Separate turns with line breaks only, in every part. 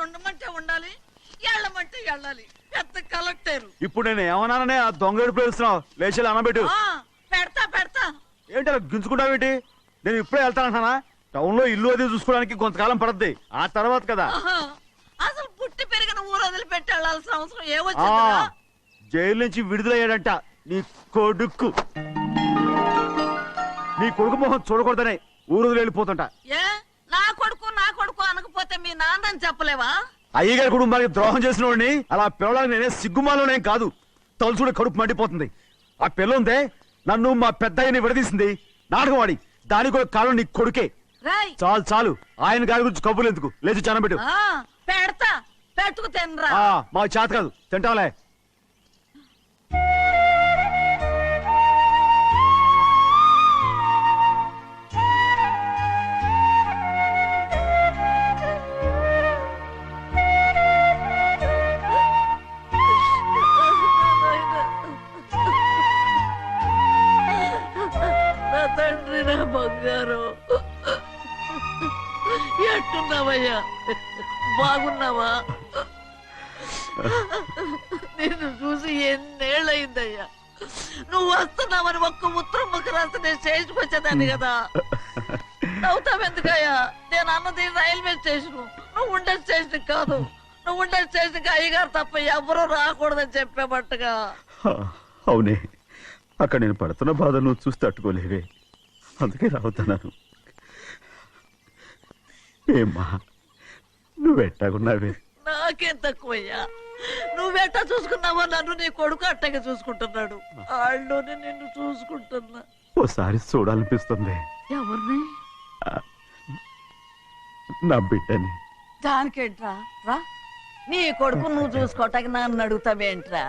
ఉండమంటే ఉండాలి, వెళ్ళమంటే వెళ్ళాలి. పెద్ద కలెక్టర్.
ఇప్పుడు నేను ఏమన్నాననే ఆ దొంగ ఏడుపు వేస్తున్నావు? లేచి అనబెట్టు.
పెడతా పెడతా.
ఏంటి అలా గించుకుంటావేంటి? నేను ఇప్పుడే వెళ్తానంటానా? టౌన్ లో ఇల్లు అది చూసుకోవడానికి కొంతకాలం పడద్ది, ఆ తర్వాత కదా.
అసలు పుట్టి పెరిగిన ఊరు వదిలిపెట్టి వెళ్ళాల్సిన అవసరం ఏమొచ్చిందా?
జైలు నుంచి విడుదలయ్యాడంట నీ కొడుకు. నీ కొడుకు మొహం చూడకూడదనే ఊరు వదిలి వెళ్ళిపోతుంటా.
ఏ నా కొడుకు అనకపోతే మీ నాన్నని చెప్పలేవా?
అయ్యగారి కుటుంబానికి ద్రోహం చేసిన వాడిని అలా పిల్లడానికి నేనే సిగ్గుమాలోనేం కాదు, తలుచుకుంటే కడుపు మండిపోతుంది. ఆ పిల్ల ఉందే నన్ను మా పెద్దయ్యని విడదీసింది, నాటకం వాడి, దానికి కూడా కాలం నీ కొడుకే. చాలు చాలు, ఆయన గారి గురించి కబుర్లు ఎందుకు, లేచి చానబెట్టు.
పెడతా, పెట్టుకు తినరా.
మాకు చేత కాదు, తింటాంలే.
తండ్రి నా బంగారు, ఎట్టున్నావయ్యా? బాగున్నావా? నిన్ను చూసి ఎన్నేళ్ళయిందయ్యా. నువ్వు వస్తున్నావని ఒక్క ఉత్తరం ముఖ రాస్తే నేను స్టేషన్కి వచ్చేదాన్ని కదా. నవ్వుతావెందుకయ్యా? నేను అన్నది రైల్వే స్టేషన్, నువ్వు ఉండే స్టేషన్ కాదు. నువ్వు ఉండే స్టేషన్కి అయ్యగారు తప్ప ఎవరూ రాకూడదని చెప్పేమట్టుగా.
అవునే, అక్కడ నేను పడుతున్న బాధ నువ్వు చూసి తట్టుకోలేవే, అందుకే రావుతున్నాను. ఏమ్మా నువ్వెట్టాగున్నావే?
నాకేం తక్కువయ్యా, నువ్వెట్టా చూసుకున్నావో నన్ను నీ కొడుకు అట్టగా చూసుకుంటున్నాడు. వాళ్ళలోనే నిన్ను చూసుకుంటున్నా.
ఓసారి చూడాలనిపిస్తుంది.
ఎవరిని?
నా బిడ్డని.
దానికేంట్రా? రా, నీ కొడుకు నువ్వు చూసుకోవటానికి నన్ను అడుగుతావేంట్రా?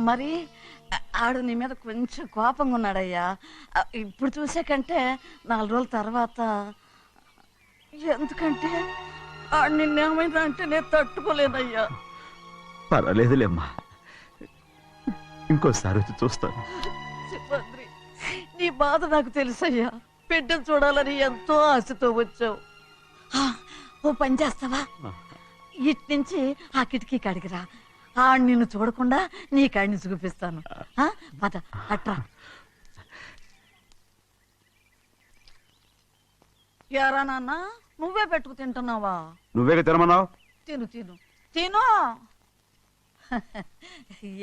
మరి ఆడు నీ మీద కొంచెం కోపంగా ఉన్నాడయ్యా. ఇప్పుడు చూసే కంటే 4 రోజుల తర్వాత. ఎందుకంటే ఆడు నిన్నేమైనా అంటే నేను తట్టుకోలేనయ్యా.
పర్వాలేదులేమ్మా, ఇంకోసారి వచ్చి చూస్తాను.
శివంద్రి, నీ బాధ నాకు తెలుసయ్యా. బిడ్డను చూడాలని ఎంతో ఆశతో వచ్చావు. ఓ పని చేస్తావా? ఇటు నుంచి ఆ కిటికీ కాడికిరా, ఆడు నిన్ను చూడకుండా నీ కాడిని చూపిస్తాను. పద అట్రా. ఎరా నాన్న, నువ్వే పెట్టుకు తింటున్నావా?
నువ్వే తినమన్నావు.
తిను తిను తిను.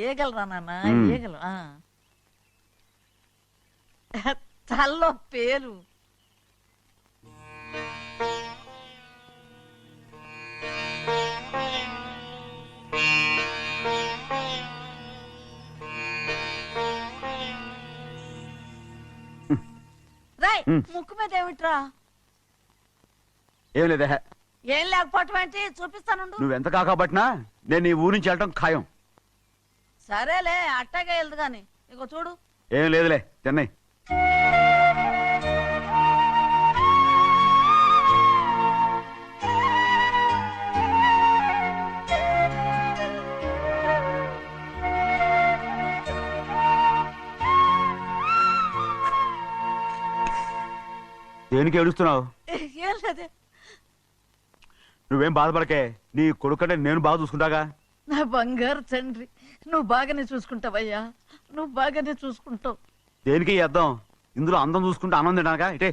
ఏగలరా నాన్న, ఏగలు. తల్లో పేరు. రాయ్, ముక్కు మీద ఏమిట్రా?
ఏం లేదే.
ఏం లేకపోవటం ఏంటి? చూపిస్తాను.
నువ్వెంత కాకబట్టినా నేను ఈ ఊరి నుంచి వెళ్ళటం ఖాయం.
సరేలే, అట్టాగే వెళ్దు గాని. ఇగో చూడు.
ఏం లేదులే, తిన్నాయి. దేనికి ఏడుస్తున్నావు?
ఏం లేదే.
నువ్వేం బాధపడకే, నీ కొడుకంటే నేను బాగా చూసుకుంటాగా.
నా బంగారు తండ్రి, నువ్వు బాగానే చూసుకుంటావయ్యా, నువ్వు బాగానే చూసుకుంటావు.
దేనికి అర్థం? ఇందులో అందం చూసుకుంటే ఆనందం తినగా. ఇటే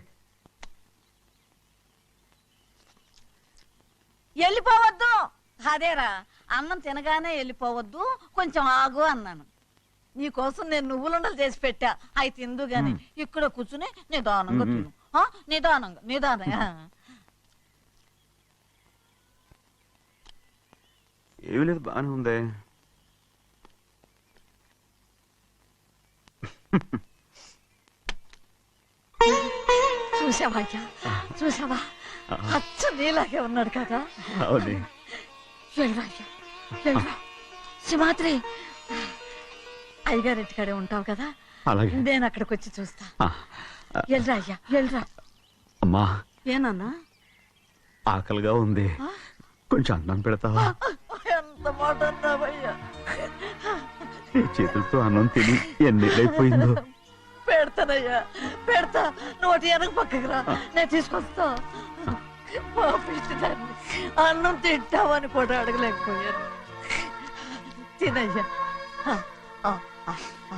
వెళ్ళిపోవద్దు. అదేరా, అన్నం తినగానే వెళ్ళిపోవద్దు, కొంచెం ఆగు అన్నాను. నీకోసం నేను నువ్వులుండలు చేసి పెట్టా, అవి తిందు గాని. ఇక్కడ కూర్చుని నిదానంగా తిను. నిదానంగా నిదానంగా.
ఏమీ లేదు, బాగానే ఉంది.
చూసావా చూసావా, అచ్చ నీలాగే ఉన్నాడు కదా. సింహాద్రి, అయ్యగారింటికాడే ఉంటావు కదా, నేను అక్కడికి వచ్చి చూస్తా. వెళ్ళరా అయ్యా, వెళ్ళరా.
అమ్మా,
ఏనన్నా?
ఆకలిగా ఉంది, కొంచెం అన్నం పెడతావా?
ఎంత మాట అన్నావయ్యా.
చేతులతో అన్నం తిని ఎన్నిళ్ళైపోయిందో.
పెడతానయ్యా, పెడతా. నోటి వెనక పక్కకి రా, నేను తీసుకొస్తా. పాపించదాన్ని అన్నం తింటామని కూడా అడగలేకపోయాను. తినయ్యా. ఆ, ఆ, ఆ, ఆ.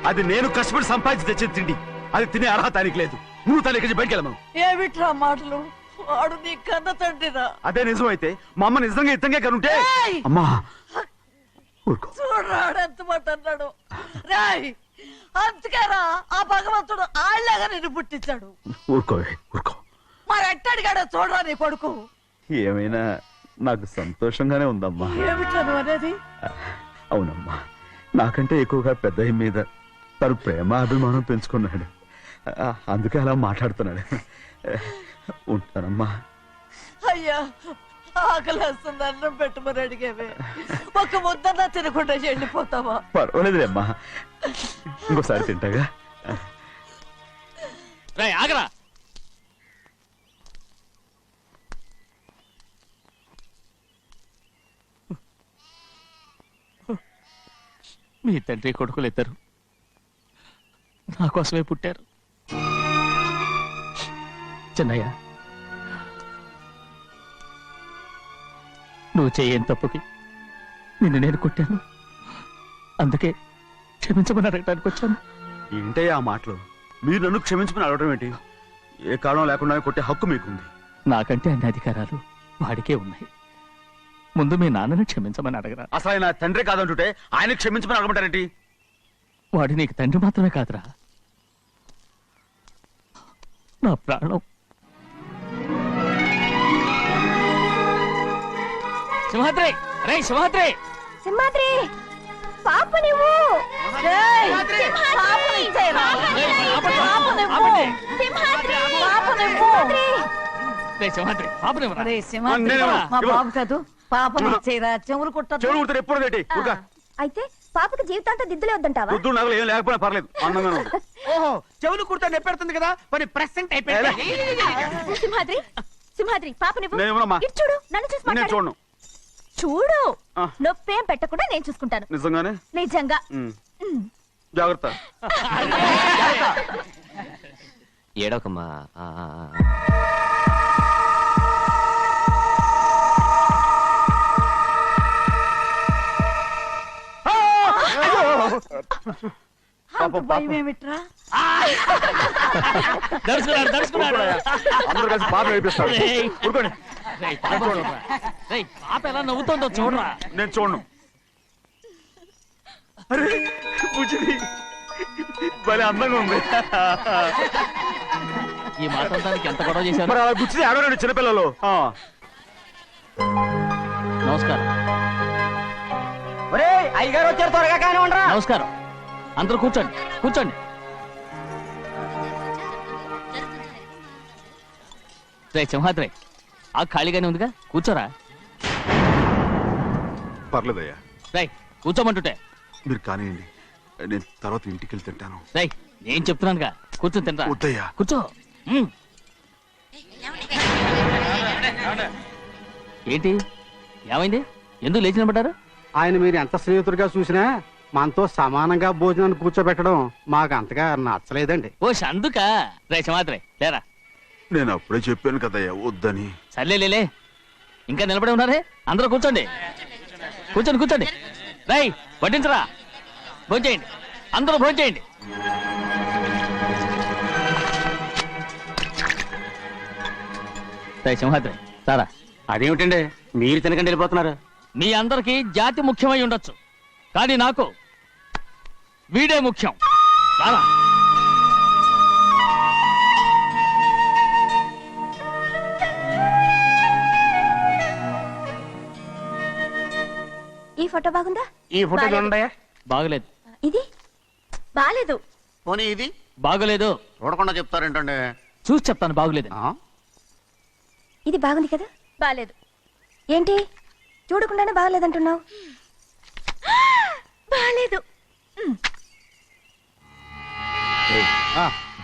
అది నేను కష్టపడి సంపాదించి తెచ్చి తిండి. అది తినే అర్హత ఆయనకి లేదు. నువ్వు తన ఇక్కడి బయటికి వెళ్ళమను.
ఏమిట్రా మాటలు? వాడు నీ కన్న తండ్రిరా.
అదే నిజం అయితే మా అమ్మ నిజంగా ఇద్దంగా కనుంటే.
ఏయ్!
అమ్మా ఊరుకో.
చూడరాడు ఎంత మాట అన్నాడు. రాయ్, అందుకేరా ఆ భగవంతుడు ఆళ్ళగా నిన్ను పుట్టించాడు.
ఊరుకో ఊరుకో.
మరి ఎట్టడిగాడో చూడరా నీ కొడుకు.
ఏమైనా నాకు సంతోషంగానే ఉందమ్మా.
ఏమిట్రా నువ్వు అనేది?
అవునమ్మా, నాకంటే ఎక్కువగా పెద్ద మీద తను ప్రేమ అభిమానం పెంచుకున్నాడు. అందుకే అలా మాట్లాడుతున్నాడు. ఉంటానమ్మా.
అయ్యా, ఆకలేస్తుంది, అన్నం పెట్టమని అడిగేవే. ఒక ముద్దన్నా తినకుండా వెళ్ళిపోతావా?
పర్వాలేదులేమ్మా, ఇంకోసారి తింటాగా.
ఆగరా. మీ తండ్రి కొడుకులు ఇద్దరు నా కోసమే పుట్టారు. చిన్నయ్య, నువ్వు చేయని తప్పుకి నిన్ను నేను కొట్టాను. అందుకే క్షమించమని అడగడానికి వచ్చాను.
ఏంటే ఆ మాటలు? మీరు నన్ను క్షమించమని అడగడం ఏంటి? ఏ కారణం లేకుండా కొట్టే హక్కు మీకుంది.
నాకంటే అన్ని అధికారాలు వాడికే ఉన్నాయి. ముందు మీ నాన్నని క్షమించమని అడగరా.
అసలు ఆయన తండ్రి కాదంటుంటే ఆయన క్షమించమని అడగమంటారేంటి?
వాడి నీకు తండ్రి మాత్రమే కాదురా, నా ప్రాణం. సింహాద్రి, రే సింహాద్రి.
సింహాద్రి, పాప నువ్వు.
ఏయ్,
సింహాద్రి!
పాపని ఇచ్చేయరా.
ఏయ్, ఆపండి,
పాపనివ్వు.
ఆపండి.
సింహాద్రి,
పాపనివ్వు.
రే సింహాద్రి, పాపనివ్వరా.
ఒరే సింహాద్రి,
నేను
మా
ఇవ్వను.
బాబు కాదు, పాపని ఇచ్చేయరా. చెవులు కుట్టదు.
చెవులు కుడితే ఎప్పుడు ఏంటి? ఊరుగా.
అయితే పాపకి జీవితాంతం దిద్దులే వద్దంటావా?
పొద్దు నగలు ఏం లేకపోయినా పర్లేదు, అందంగా ఉంది.
ఓహో, చెవులు కుర్తా నెప్పెడుతుంది కదా, మరి ప్రెసెంట్ అయిపోయింది.
సింహాద్రి, సింహాద్రి, పాప నువ్వు.
నేను ఇవ్వనమ్మా.
ఇటు చూడు, నన్ను చూసి
నేను
మాట్లాడు.
చూడను.
చూడు,
ఆ.
నొప్పేం పెట్టకుండా నేను చూసుకుంటాను.
నిజంగానే?
నిజంగా.
ఉమ్. జాగ్రత్త.
ఏడవకమ్మా.
అంత భయం ఏమిట్రా?
దర్శకున్నాడు, దర్శకున్నాడు.
అందరూ కలిసి పాప నేర్పిస్తారు.
రేయ్.
ఊరుకోండి.
రేయ్, పాప చూడరా. రేయ్, పాప ఎలా నవ్వుతుందో చూడరా.
నేను చూడను. అరే బుజ్జిది, భలే అందంగా ఉంది.
ఈ మాత్రం దానికి ఎంత గొడవ చేశారు.
మరి అలా బుచ్చిది ఆడవాడు చిన్నపిల్లలు.
నమస్కారం.
ఒరే, అయ్యగారు వచ్చారు, త్వరగా కానీ ఉండరా.
నమస్కారం. అందరూ కూర్చోండి, కూర్చోండి. రే సింహాద్రి, ఆ ఖాళీగానే ఉందిగా, కూర్చోరా.
పర్లేదయ్యా,
రేయ్, కూర్చోమంటుంటే.
మీరు కానివ్వండి, నేను తర్వాత ఇంటికి వెళ్ళి తింటాను.
రేయ్, నేను చెప్తున్నానుగా, కూర్చొని తింటా.
వద్దయ్యా.
కూర్చో. ఏంటి, ఏమైంది? ఎందుకు లేచి నిలబడ్డారు?
ఆయన మీరు ఎంత స్నేహితుడిగా చూసినా మనతో సమానంగా భోజనాన్ని కూర్చోబెట్టడం మాకు అంతగా నచ్చలేదండి.
ఓ అందుక. రే సింహాద్రి, లేరా.
నేను అప్పుడే చెప్పాను కదయ్యా వద్దని.
సర్లే, ఇంకా నిలబడి ఉన్నారే. అందరూ కూర్చోండి, కూర్చోండి, కూర్చోండి. రేయ్, వడ్డించరా. భోంచేయండి, అందరూ భోంచేయండి. రేయ్ సింహాద్రి, సారా.
అదేమిటండి మీరు తినకండి వెళ్ళిపోతున్నారు?
మీ అందరికీ జాతి ముఖ్యమై ఉండొచ్చు, కానీ నాకు వీడే ముఖ్యం. రారా.
ఈ ఫోటో బాగుందా?
ఈ ఫోటో చూడండి.
బాగలేదు.
ఇది బాలేదు.
పోనీ ఇది
బాగలేదు.
చూడకుండా చెప్తారేంటండి?
చూసి చెప్తాను బాగలేదు.
ఇది బాగుంది కదా? బాలేదు. ఏంటి చూడకుండానే బాగలేదంటున్నావు? బాలేదు.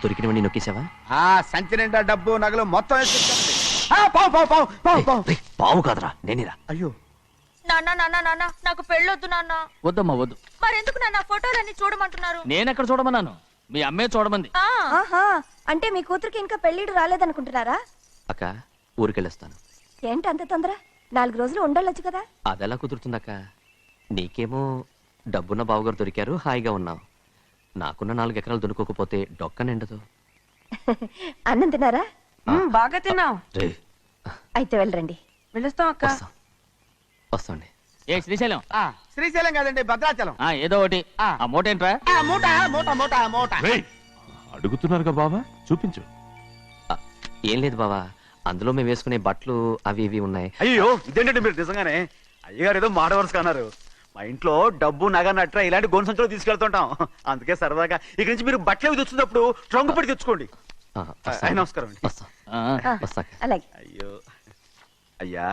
దొరికినవన్నీ నొక్కేసావా?
సంచి నిండా డబ్బు నగలు మొత్తం
పావు కాదురా, నేనేరా.
అయ్యో,
నాన్న నాకు పెళ్ళొద్దు నాన్న.
వద్దమ్మా, వద్దు.
మరెందుకు నాన్న ఫోటోలన్నీ చూడమంటున్నారు?
నేనెక్కడ చూడమన్నాను? మీ అమ్మే చూడమంది.
ఆహా, అంటే మీ కూతురికి ఇంకా పెళ్ళిడు రాలేదనుకుంటున్నారా?
అక్క ఊరికెళ్ళొస్తాను.
ఏంటి అంత తొందర? 4 రోజులు ఉండొచ్చు కదా.
అదెలా కుదురుతుందక్క? నీకేమో డబ్బున్న బావగారు దొరికారు, హాయిగా ఉన్నావు. నాకున్న 4 ఎకరాలు దున్నుకోకపోతే డొక్క నిండదు.
అన్నం తిన్నారా?
బాగా తిన్నావు.
రే
అయితే వెళ్ళరండి.
వెళ్ళొస్తాం అక్క.
వస్తాండి.
ఏ శ్రీశైలం,
శ్రీశైలం కాదండి, భద్రాచలం.
ఏదో ఒకటి. ఆ మూట ఏంట్రా?
మూట మూట మూట మూట.
అడుగుతున్నారుగా బావా, చూపించు.
ఆ, ఏం లేదు బావా, అందులో మేము వేసుకునే బట్టలు అవి ఇవి ఉన్నాయి.
అయ్యో ఇదేంటండి మీరు నిజంగానే అయ్యగారు ఏదో మాట వరుస అన్నారు. మా ఇంట్లో డబ్బు నగ నట్ర ఇలాంటి గొంతు సంచులు తీసుకెళ్తుంటాం. అందుకే సరదాగా ఇక్కడి నుంచి మీరు బట్టలు తెచ్చుకున్నప్పుడు ట్రంక్ పెట్టి తెచ్చుకోండి.
ఆ, వస్తాను.
నమస్కారం అండి.
వస్తా
ఆ,
వస్తాక.
అలాగే.
అయ్యో అయ్యా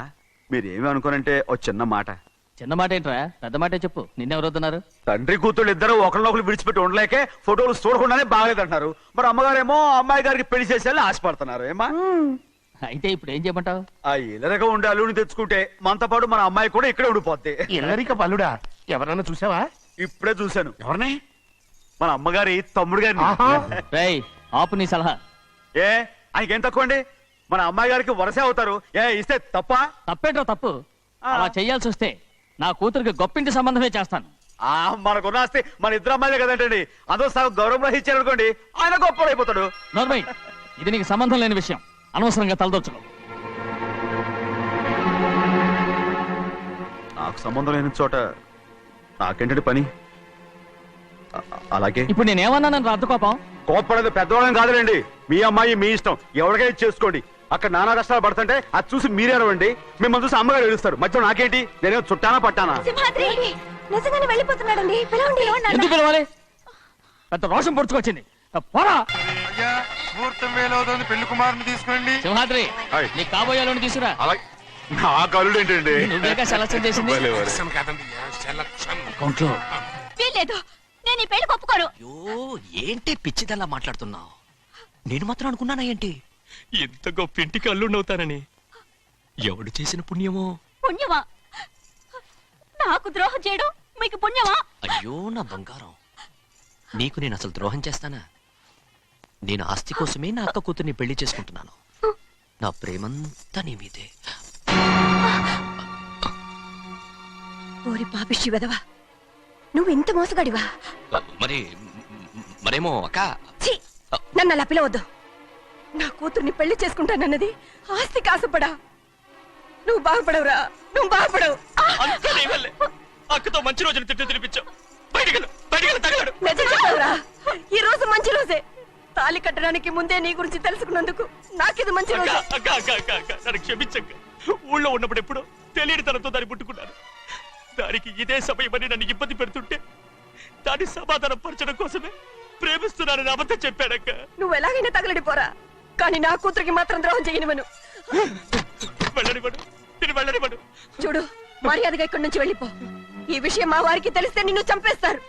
మీరేమి అనుకోనంటే ఓ చిన్న మాట.
చిన్న మాట ఏంట్రా, పెద్ద మాటే చెప్పు. నిన్నెవరు వద్దన్నారు?
తండ్రి కూతుళ్ళు ఇద్దరు ఒకరినొకరు విడిచిపెట్టి ఉండలేకే ఫోటోలు చూడకుండానే బాగలేదంటున్నారు. మరి అమ్మగారేమో అమ్మాయి గారికి పెళ్లి చేసేయాలని ఆశపడుతున్నారు. ఏమా
అయితే ఇప్పుడు ఏం చేయమంటావు?
ఆ ఇల్లరగా ఉండే అల్లుని తెచ్చుకుంటే మనతో పాటు మన అమ్మాయి కూడా ఇక్కడే ఉండిపోద్ది.
ఇల్లరిక పల్లుడా, ఎవరన్నా చూసావా?
ఇప్పుడే చూశాను
ఎవరిని?
మన అమ్మగారి తమ్ముడు గారిని.
రేయ్, ఆపు నీ సలహా.
ఏ ఆయనకేం తక్కువ అండి? మన అమ్మాయి గారికి వరసే అవుతారు. ఏ ఇస్తే తప్ప?
తప్పేంట్రా తప్పు? అలా చెయ్యాల్సి వస్తే నా కూతురికి గొప్పింటి సంబంధమే చేస్తాను.
మనకున్న ఆస్తి మన ఇద్దరు అమ్మాయిలే కదంటండి. అదో సగం గౌరవం ఇచ్చారనుకోండి, ఆయన గొప్పడు అయిపోతాడు.
నోర్మై, ఇది నీకు సంబంధం లేని విషయం. అనవసరంగా తలదొచ్చుకో.
నాకు సంబంధం లేని చోట నాకేంటంటే పని. అలాగే
ఇప్పుడు నేనేమన్నా నన్ను రద్దు కోపం?
కోప్పడేది పెద్దవాళ్ళం కాదులేండి. మీ అమ్మాయి మీ ఇష్టం, ఎవరికైనా చేసుకోండి. అక్కడ నానా కష్టాలు పడుతుంటే అది చూసి మీరేనవండి. మిమ్మల్ని చూసి అమ్మగారు ఏడుస్తారు. మధ్యలో నాకేంటి? నేనే చుట్టానా పట్టానా?
సింహాద్రి నిజంగానే వెళ్ళిపోతున్నాడండి. పిలవండి.
ఎందుకు పిలవాలి? పెద్ద రోషం పొడుచుకొచ్చింది. పోరా
ముహూర్తం వేలవుతోంది, పెళ్లి కుమారుని తీసుకురండి.
సింహాద్రి,
ఆయ్.
నీ కాబోయేలోని తీసుకురా.
నా కలుడు ఏంటండి?
నువ్వేగా సెలక్షన్ చేసింది. అకౌంట్లో
వీల్లేదు, నేను ఈ పెళ్లి ఒప్పుకోను.
అయ్యో, ఏంటి పిచ్చిదల్లా మాట్లాడుతున్నావు? నేను మాత్రం అనుకున్నానా ఏంటి ఇంత గొప్ప ఇంటికి అల్లుండవుతానని? ఎవడు చేసిన పుణ్యమో?
పుణ్యమా? నాకు ద్రోహం చేయడం మీకు పుణ్యమా?
అయ్యో నా బంగారం, నీకు నేను అసలు ద్రోహం చేస్తానా? నేను ఆస్తి కోసమే నా అక్క కూతుర్ని పెళ్లి చేసుకుంటున్నాను. నా ప్రేమంతా నీ మీదే.
ఓరి పాపిష్టి వెదవా, నువ్వు ఇంత మోసగాడివా?
మరేమో అక్క.
ఛీ, నన్ను అలా పిలవద్దు. నా కూతుర్ని పెళ్లి చేసుకుంటానన్నది ఆస్తి కాసపడా. నువ్వు బాగుపడవురా, నువ్వు బాగుపడవు.
అక్కతో మంచి రోజున తినిపించావు. నిజం
చెప్పవురా, ఈ రోజు మంచి రోజే. తాళి కట్టడానికి ముందే నీ గురించి తెలుసుకున్నందుకు నాకిది మంచి రోజు.
నన్ను క్షమించక్క. ఊళ్ళో ఉన్నప్పుడు ఎప్పుడో తెలియని తనతో దాన్ని పుట్టుకున్నాను. దానికి ఇదే సమయమని నన్ను ఇబ్బంది పెడుతుంటే దాన్ని సమాధానం పరచడం కోసమే ప్రేమిస్తున్నానని అబద్ధం చెప్పాడక్క.
నువ్వు ఎలాగైనా తగలడిపోరా, కానీ నా కూతురికి మాత్రం ద్రోహం చేయనివను.
వెళ్ళనివ్వడు, నేను వెళ్ళనివ్వడు.
చూడు, మర్యాదగా ఇక్కడి నుంచి వెళ్ళిపో. ఈ విషయం మా వారికి తెలిస్తే నిన్ను చంపేస్తారు.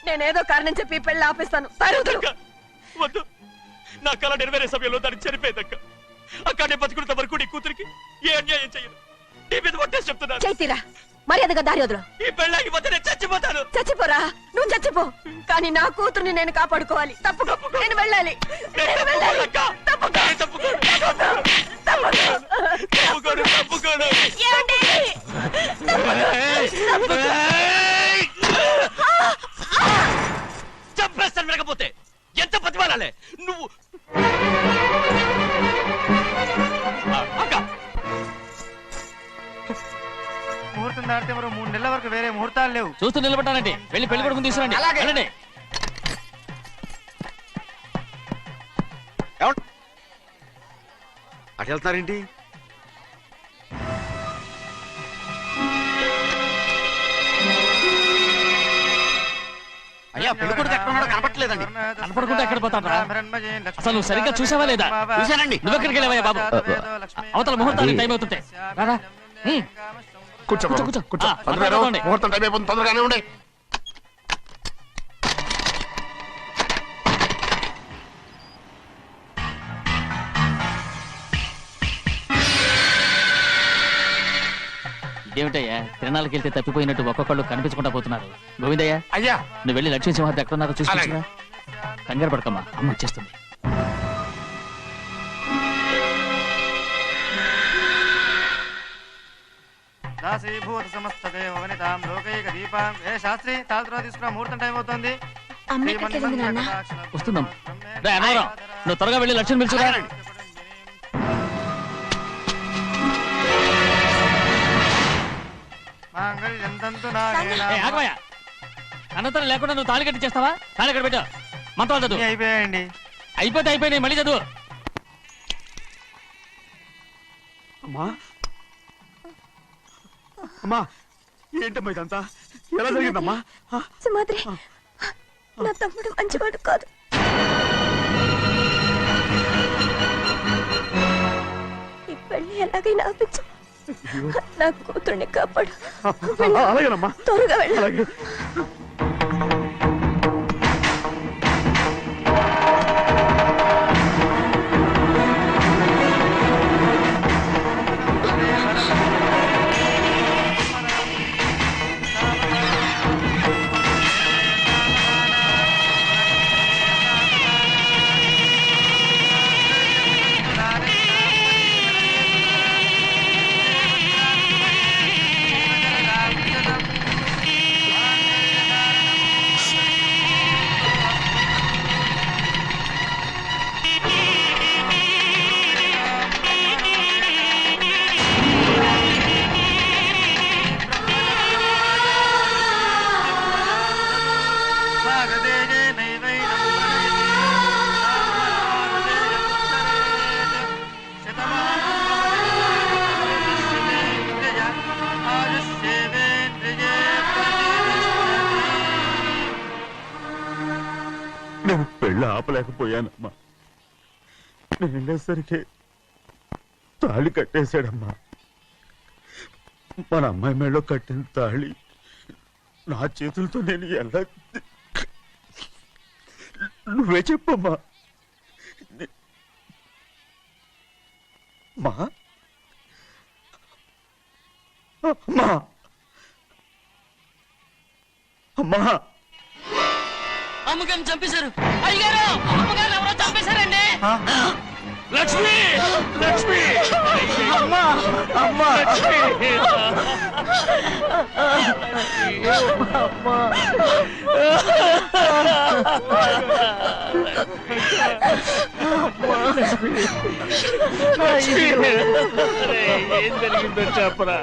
నేనేదో కారణం చెప్పి పెళ్లి ఆపేస్తాను.
అక్క, వద్దు. నా కళ నెరవేరే సమయంలో దాన్ని చనిపోయేదక్క. అక్కడే బతుకున్నంత వరకు నీ కూతురికి ఏ అన్యాయం చేయను. నీ మీద ఒట్టేసి చెప్తున్నాను.
చైతీరా, మర్యాదగా దారి వదలు.
ఈ పెళ్ళాకి పోతే నేను చచ్చిపోతాను.
చచ్చిపోరా, నువ్వు చచ్చిపో, కానీ నా కూతుర్ని నేను కాపాడుకోవాలి. తప్పుకో, నేను వెళ్ళాలి. నేను వెళ్ళాలి. తప్పుకో. ఏమండి?
చంపేస్తాను. వినకపోతే ఎంత బతిమాలాలే నువ్వు? అక్క,
ముహూర్తం దాటితే మరో 3 నెలల వరకు వేరే ముహూర్తాలు లేవు.
చూస్తూ నిలబడ్డానండి. వెళ్ళి పెళ్లి కొడుకుని తీసుకురండి. వెళ్ళండి.
అటు వెళ్తున్నారేంటి?
అయ్యా, పెళ్లి కొడుకు ఎక్కడ ఉన్నాడో కనపట్లేదండి.
కనపడకుండా ఎక్కడ పోతాడ్రా? అసలు నువ్వు సరిగ్గా చూసావా లేదా?
చూశానండి.
నువ్వెక్కడికి వెళ్ళావయ్యా బాబు? అవతల ముహూర్తానికి టైం అవుతుంటే రారా.
కూర్చో
కూర్చో, కూర్చో.
కూర్చో.
ఆ,
తొందరగా రా.
తొందరగా
ముహూర్తం టైం అయిపోతుంది, తొందరగానే ఉండే.
ఇదేమిటయ్యా, తిరణాలకు వెళ్తే తప్పిపోయినట్టు ఒక్కొక్కళ్ళు కనిపించకుండా పోతున్నారు. గోవిందయ్య,
అయ్యా,
నువ్వు వెళ్ళి లక్ష్మీ సింహాద్రి ఎక్కడున్నారో చూసుకుంటున్నా. కంగారు పడకమ్మా, అమ్మ వచ్చేస్తుంది.
దాసీభూత సమస్తదే వనితాం లోకైక దీపాం. ఏ శాస్త్రి తాళ తర్వాత తీసుకురా, ముహూర్తం టైం అవుతుంది.
వస్తున్నాం. రే అన్నవరం, నువ్వు త్వరగా వెళ్ళి లక్ష్యం పిలుచురా.
మాంగళ్యం తంతు
ఏ, ఆగవయ్యా. అన్నతనం లేకుండా నువ్వు తాళి కట్టి చేస్తావా? తాళి కట్టి పెట్టా. మంత్రాలు చదువు.
అయిపోయాయండి.
అయిపోయినాయి, మళ్ళీ చదువు.
అమ్మా అమ్మా, ఏంటమ్మా ఇదంతా? ఎలా జరిగిందమ్మా?
సుమాద్రి, నా తమ్ముడు మంచివాడు కాదు. ఈ పెళ్లి ఎలాగైనా ఆపించు. నా కూతుర్ని కాపాడు.
అలాగేనమ్మా.
త్వరగా వెళ్ళ.
నేను పెళ్ళి ఆపలేకపోయానమ్మా. నేను వెళ్ళేసరికి తాళి కట్టేశాడమ్మా. మన అమ్మాయి మేడలో కట్టిన తాళి నా చేతులతో నేను ఎలా... నువ్వే చెప్పమ్మా. మా అమ్మా, అమ్మా,
అమ్మగారిని చంపేశారు. అయ్యారు, అమ్మగారిని ఎవరో చంపేశారండి.
లక్ష్మి, లక్ష్మి,
అమ్మా, అమ్మా,
ఏం జరిగిందో చెప్పరా?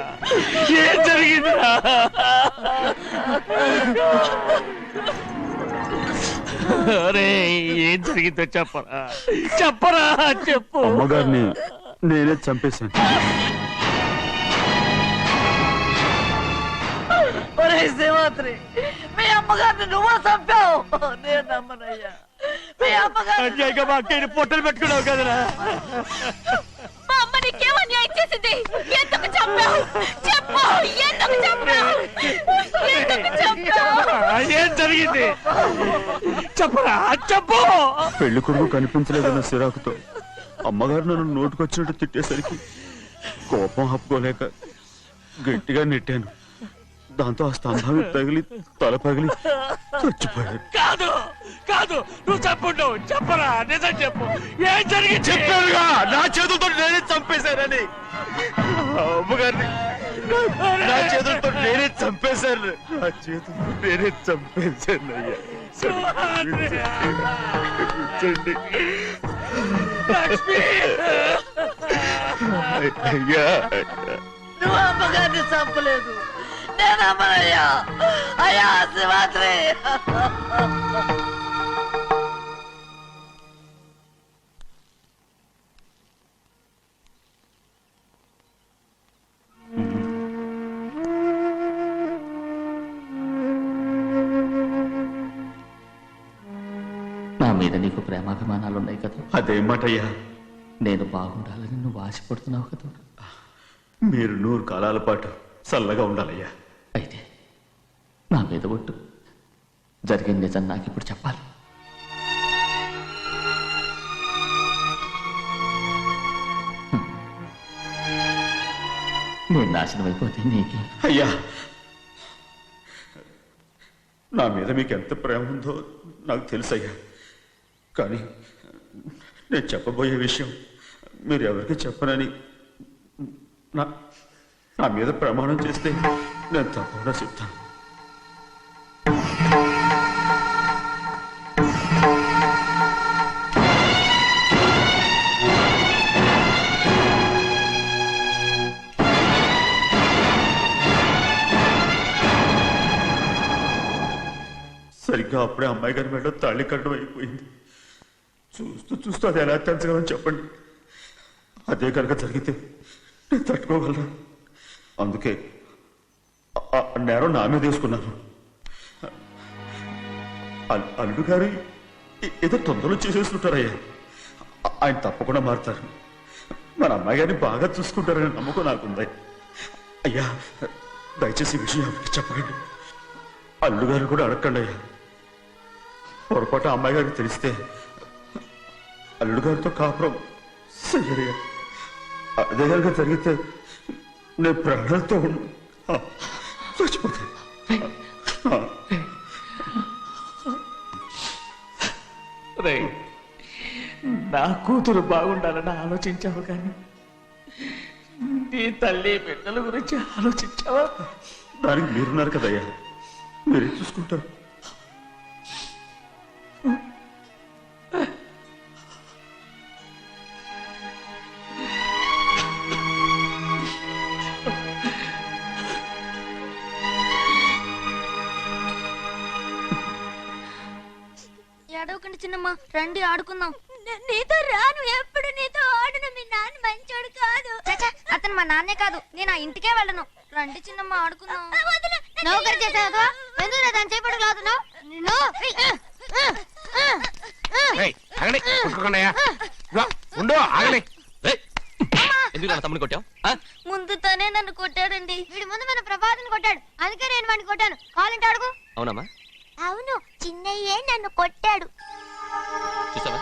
ఏం జరిగిందిరా? అరే, ఏం జరిగిందో చెప్పరా? చెప్పరా, చెప్పు.
అమ్మగారిని నేనే చంపేశాను.
ఒరే శివాత్రి, మీ అమ్మగారిని నువ్వు చంపావు. నేను నమ్మనయ్యా. మీ అమ్మగారు
అన్యాయంగా మా అక్కయ్యని పొట్టలు పెట్టుకున్నావు కదరా?
మా అమ్మ నీకేం అన్యాయం చేసింది? ఎందుకు చంపావు? చెప్పు, ఎందుకు చంపావు? ఎందుకు చంపావు?
ఏం జరిగింది? చెప్పరా, చెప్పు.
పెళ్లి కొడుకు కనిపించలేదన్న సిరాకుతో అమ్మగారు నన్ను నోటుకొచ్చినట్టు తిట్టేసరికి కోపం ఆపుకోలేక గట్టిగా నెట్టాను. దాంతో ఆ స్తంభాన్ని తగిలి తల పగిలి చచ్చిపోయాడు.
కాదు, కాదు, నువ్వు చెప్పుండవు. చెప్పరా, నిజం చెప్పు. ఏం జరిగింది?
చెప్పానుగా, నా చేతులతో నేనే చంపేశానని. అమ్మగారిని నా చేతులతో నేనే చంపేశాను. నా చేతులతో నేనే చంపేశాను.
లక్ష్మి,
అయ్యా,
నువ్వు అమ్మగారిని చంపలేదు. నేను అమ్మనయ్యా. అయ్యా శివాత్రి.
నా మీద నీకు ప్రేమాభిమానాలు ఉన్నాయి కదా.
అదేమాటయ్యా?
నేను బాగుండాలని నువ్వు ఆశపడుతున్నావు కదా.
మీరు 100 కాలాల పాటు చల్లగా ఉండాలయ్యా.
అయితే నా మీద ఒట్టు. జరిగిన నిజం నాకు ఇప్పుడు చెప్పాలి. నేను నాశనం అయిపోతే నీకే.
అయ్యా, నా మీద మీకు ఎంత ప్రేమ ఉందో నాకు తెలుసయ్యా. కానీ నేను చెప్పబోయే విషయం మీరు ఎవరికి చెప్పనని నా మీద ప్రమాణం చేస్తే నేను తప్పకుండా చెప్తాను. సరిగ్గా అప్పుడే అమ్మాయి గారి మెడలో తాళి కట్టడం అయిపోయింది. చూస్తూ అది ఎలా తెంచగలని చెప్పండి. అదే కనుక జరిగితే నేను తట్టుకోగలరా? అందుకే నేరం నా మీద తీసుకున్నాను. అల్లుడు గారు ఏదో తొందరలో చేసేస్తుంటారయ్యా. ఆయన తప్పకుండా మారుతారు. మన అమ్మాయి గారిని బాగా చూసుకుంటారని నమ్మకం నాకుంది. అయ్యా, దయచేసి ఈ విషయం ఎవరికి చెప్పకండి. అల్లుడు గారు కూడా అడగండి అయ్యా. పొరపాటు అమ్మాయి గారికి తెలిస్తే అల్లుడు గారితో కాపురం సయ్యయ్యా. అదే కనుక జరిగితే నేను ప్రాణాలతో చచ్చిపోతాను.
నా కూతురు బాగుండాలని ఆలోచించావు కానీ నీ తల్లి బిడ్డల గురించి ఆలోచించావా?
దానికి మీరున్నారు కదయ్యా, మీరే చూసుకుంటారు.
ఏడవకండి చిన్నమ్మ, రండి ఆడుకుందాం. నీతో రాను, ఎప్పుడు నీతో ఆడను. మీ నాన్న మంచోడు కాదు. అతను మా నాన్నే కాదు, నేను ఆ ఇంటికే వెళ్ళను. రండి చిన్నమ్మ ఆడుకుందాం. నౌకరు చేసావు ఎందుకు దాని చేపడు కాదు.
తమ్ముని కొట్టావు?
ముందు తనే నన్ను కొట్టాడండి. వీడి ముందు మన ప్రభాతం కొట్టాడు, అందుకే నేను వాడిని కొట్టాను. కావాలంటే అడుగు.
అవునమ్మా?
అవును, చిన్నయ్యే నన్ను కొట్టాడు.
చూసావా,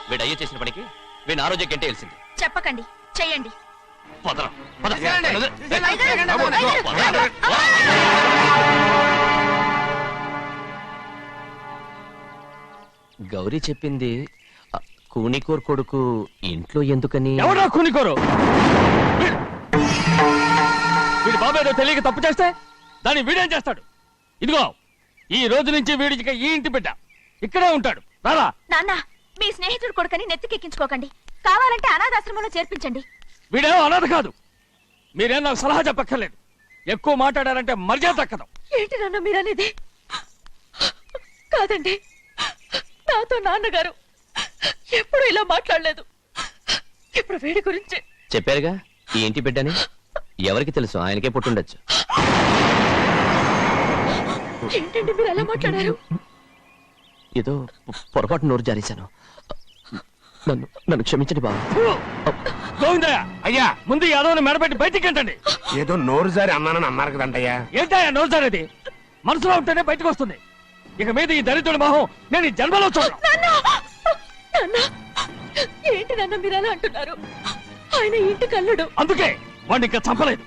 వీడు అయ్యే చేసిన పనికి వీడిని ఆ రోజే గంటే తెలిసింది.
చెప్పకండి, చెయ్యండి.
గౌరీ చెప్పింది కూనికోర్ కొడుకు ఇంట్లో ఎందుకని?
ఎవరా కూనికోరు? వీడి బాబు ఏదో తెలియక తప్పు చేస్తే దాన్ని వీడేం చేస్తాడు? ఇదిగో, ఈ రోజు నుంచి వీడికి ఈ ఇంటి బిడ్డ ఇక్కడే ఉంటాడు. రారా.
నాన్న, మీ స్నేహితుడు కొడుకని నెత్తికెక్కించుకోకండి. కావాలంటే అనాథాశ్రమంలో చేర్పించండి.
వీడేమో అనాథ కాదు. మీరేం నాకు సలహా చెప్పక్కర్లేదు. ఎక్కువ మాట్లాడారంటే మర్యాద తక్కదు.
ఏంటి నాన్న మీరనేది? కాదండి, నాతో నాన్నగారు ఎప్పుడు ఇలా మాట్లాడలేదు. ఇప్పుడు వీడి గురించి
చెప్పారుగా ఈ ఇంటి బిడ్డని. ఎవరికి తెలుసు, ఆయనకే పుట్టుండొచ్చు.
ఏంటండి మీరు అలా మాట్లాడారు?
ఏదో పొరపాటు నోరు జారేశాను. నన్ను క్షమించండి బాబు.
గోవిందయ్య, అయ్యా, ముందు యాదవ్ని మెడపెట్టి బయటికి ఏంటండి?
ఏదో నోరు జారి అన్నానని అన్నారు కదంటయ్యా.
ఏంటయ్యా నోరు జారేది? మనసులో ఉంటేనే బయటకు వస్తుంది. ఇక మీద ఈ దరిద్రుడి మొహం నేను ఈ జన్మలో చూడను.
ఏంటి నాన్న మీరు అలా అంటున్నారు? ఆయన ఇంటి కల్లుడు.
అందుకే వాడిని ఇంకా చంపలేదు.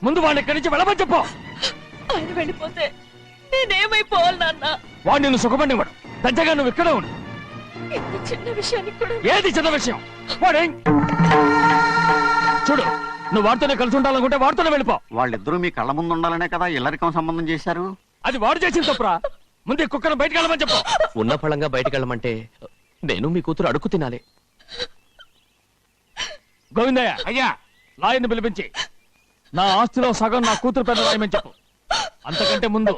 ముందు వాడిని ఇక్కడి నుంచి వెళ్ళమని చెప్పు.
ఆయన వెళ్ళిపోతే నేనేమైపోవాలి నాన్న?
వాడిని నువ్వు సుఖపడివాడు. దచ్చగా నువ్వు ఇక్కడే ఉండు.
ఇంత చిన్న విషయానికి కూడా.
ఏది చిన్న విషయం? వాడేం చూడు, నువ్వు వాడితోనే కలిసి ఉండాలనుకుంటే వాడితోనే వెళ్ళిపో.
వాళ్ళిద్దరూ మీ కళ్ళ ముందు ఉండాలనే కదా ఇల్లరికం సంబంధం చేశారు.
అది వాడు చేసిన తప్పురా. ముందు ఈ కుక్కను బయటకు వెళ్ళమని చెప్పు.
ఉన్న ఫలంగా బయటకు వెళ్ళమంటే నేను మీ కూతురు అడుగు తినాలి.
గోవిందయ్య, అయ్యా, లాయర్ని పిలిపించి నా ఆస్తిలో సగం నా కూతురు పెద్ద రాయమని చెప్పు. అంతకంటే ముందు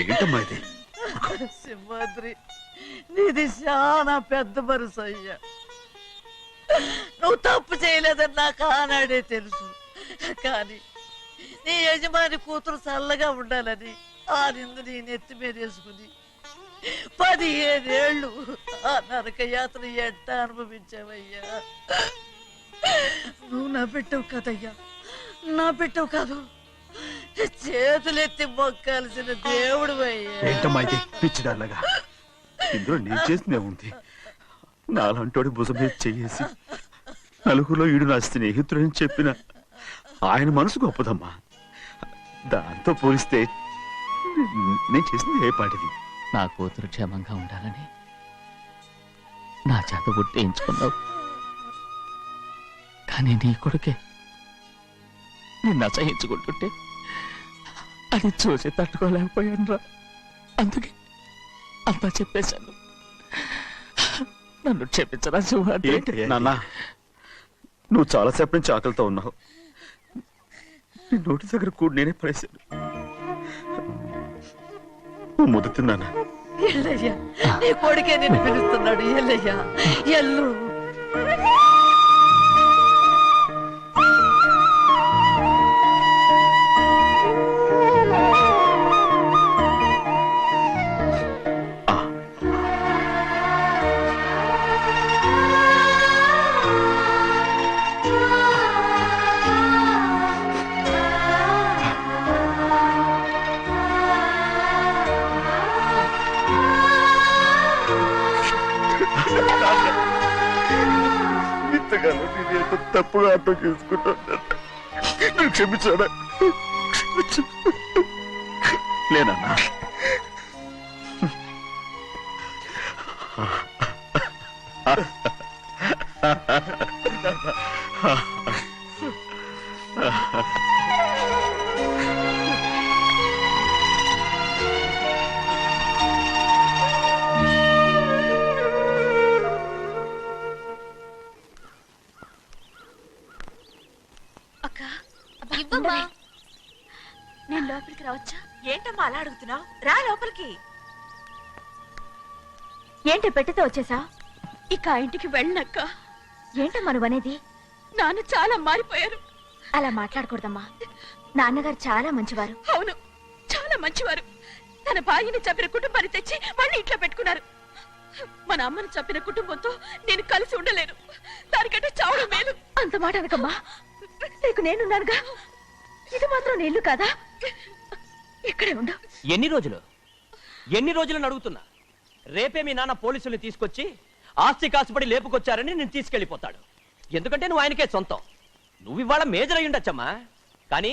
ఏంటమ్మా ఇది?
సింహాద్రి, నీది చాలా పెద్ద మనసు అయ్యా. నువ్వు తప్పు చేయలేదని నాకు ఆనాడే తెలుసు. కానీ నీ యజమాని కూతురు చల్లగా ఉండాలని ఆ నిందు నీ నెత్తి మీద వేసుకుని 15 ఏళ్ళు ఆ నరక యాత్ర ఎట్ట అనుభవించావయ్యా. నువ్వు నా బిడ్డవు కదయ్యా, నా బిడ్డవు కాదు, చేతులెత్తి మొక్కాల్సిన దేవుడు అయ్యా.
ఏంటమ్మా ఇది పిచ్చిదారులాగా? ఇందులో నేను చేసిందే ఉంది. నాలంటోడి భుజం మీద చెయ్యేసి నలుగురిలో ఈడు నా స్నేహితుడని చెప్పిన ఆయన మనసు గొప్పదమ్మా. దాంతో పోలిస్తే నేను చేసింది ఏ పాటిది?
నా కూతురు క్షేమంగా ఉండాలని నా చేత గుర్తించుకున్నావు, కానీ నీ కొడుకే నిన్ను అసహించుకుంటుంటే అది చూసి తట్టుకోలేకపోయాను రా. అందుకే అంతా చెప్పేశాను. నన్ను క్షమించరా సింహాద్రి.
నాన్న, నువ్వు చాలాసేపు నుంచి ఆకలితో ఉన్నావు. నీ నోటి దగ్గర కూడా నేనే పడేశాను. నువ్వు ముద్దు తిన్నానా?
ఎల్లయ్యా, నీ కొడుకే నిన్ను పిలుస్తున్నాడు. ఎల్లయ్యా, ఎల్లు.
ఇంతకాలం నేను ఎంత తప్పుగా అర్థం చేసుకుంటాను. నువ్వు క్షమించాడా? లేనన్నా.
ఇవ్వమ్మా.
నేను లోపలికి రావచ్చా? ఏంటమ్మా అలా అడుగుతున్నావు? రా లోపలికి.
ఏంటి పెట్టితే వచ్చేసా?
ఇక ఆ ఇంటికి వెళ్ళనక్క.
ఏంటమ్మా నువ్వు అనేది?
నాన్న చాలా మారిపోయారు.
అలా మాట్లాడకూడదమ్మా. నాన్నగారు చాలా మంచివారు.
అవును, చాలా మంచివారు. తన భార్యని చంపిన కుటుంబాన్ని తెచ్చి మళ్ళీ ఇంట్లో పెట్టుకున్నారు. మన అమ్మని చంపిన కుటుంబంతో నేను కలిసి ఉండలేను. దానికంటే చావడం మేలు.
అంత మాట అనకమ్మా. నీకు నేనున్నానుగా. ఇది మాత్రం నీ ఇల్లు కాదా? ఇక్కడే ఉండు.
ఎన్ని రోజులను అడుగుతున్నా. రేపే మీ నాన్న పోలీసుల్ని తీసుకొచ్చి ఆస్తి కాసుపడి లేపుకొచ్చారని నేను తీసుకెళ్లిపోతాడు. ఎందుకంటే నువ్వు ఆయనకే సొంతం. నువ్వు ఇవాళ మేజర్ అయి ఉండొచ్చమ్మా, కానీ